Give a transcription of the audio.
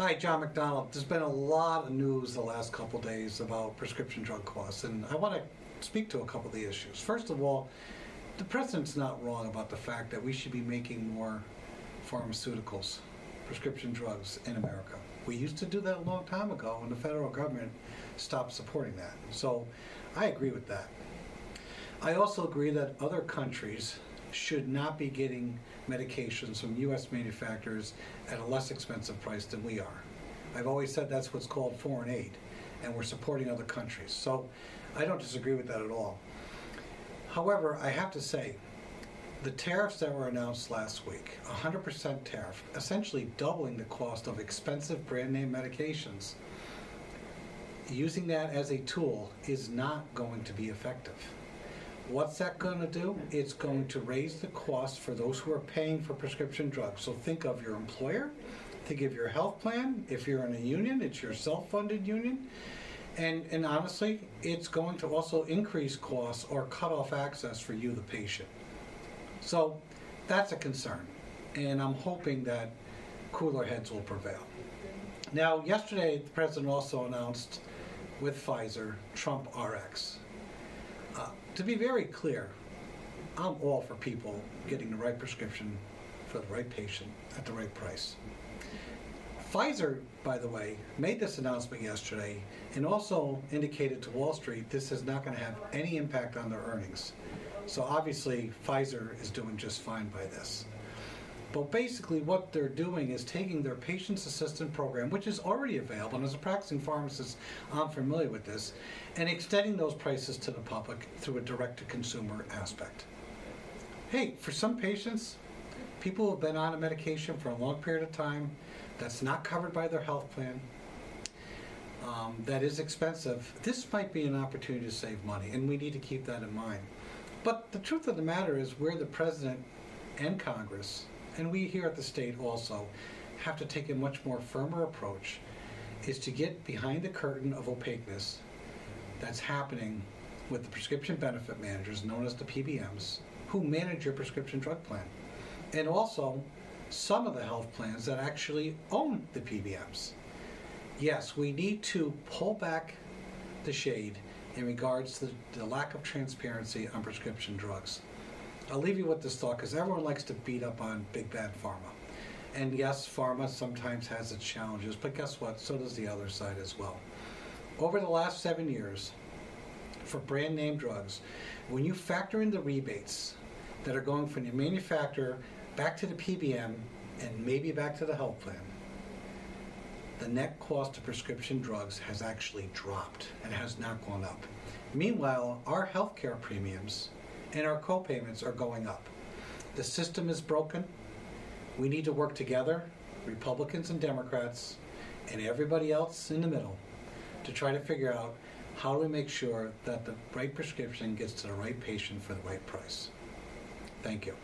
Hi, John McDonald. There's been a lot of news the last couple days about prescription drug costs, and I want to speak to a couple of the issues. First of all, the president's not wrong about the fact that we should be making more pharmaceuticals, prescription drugs in America. We used to do that a long time ago, and the federal government stopped supporting that. So I agree with that. I also agree that other countries should not be getting medications from U.S. manufacturers at a less expensive price than we are. I've always said that's what's called foreign aid, and we're supporting other countries. So I don't disagree with that at all. However, I have to say, the tariffs that were announced last week, 100% tariff, essentially doubling the cost of expensive brand name medications, using that as a tool is not going to be effective. What's that going to do? It's going to raise the cost for those who are paying for prescription drugs. So think of your employer, think of your health plan. If you're in a union, it's your self-funded union. And honestly, it's going to also increase costs or cut off access for you, the patient. So that's a concern. And I'm hoping that cooler heads will prevail. Now, yesterday, the president also announced with Pfizer, Trump RX. To be very clear, I'm all for people getting the right prescription for the right patient at the right price. Pfizer, by the way, made this announcement yesterday and also indicated to Wall Street this is not going to have any impact on their earnings. So obviously, Pfizer is doing just fine by this. But basically what they're doing is taking their patient's assistant program, which is already available, and as a practicing pharmacist, I'm familiar with this, and extending those prices to the public through a direct-to-consumer aspect. Hey, for some patients, people who have been on a medication for a long period of time, that's not covered by their health plan, that is expensive, this might be an opportunity to save money, and we need to keep that in mind. But the truth of the matter is we're the president and Congress, and we here at the state also have to take a much more firmer approach, is to get behind the curtain of opaqueness that's happening with the prescription benefit managers, known as the PBMs, who manage your prescription drug plan. And also some of the health plans that actually own the PBMs. Yes, we need to pull back the shade in regards to the lack of transparency on prescription drugs. I'll leave you with this thought because everyone likes to beat up on big bad pharma. And yes, pharma sometimes has its challenges, but guess what? So does the other side as well. Over the last 7 years, for brand name drugs, when you factor in the rebates that are going from the manufacturer back to the PBM and maybe back to the health plan, the net cost of prescription drugs has actually dropped and has not gone up. Meanwhile, our healthcare premiums and our co-payments are going up. The system is broken. We need to work together, Republicans and Democrats, and everybody else in the middle, to try to figure out how do we make sure that the right prescription gets to the right patient for the right price. Thank you.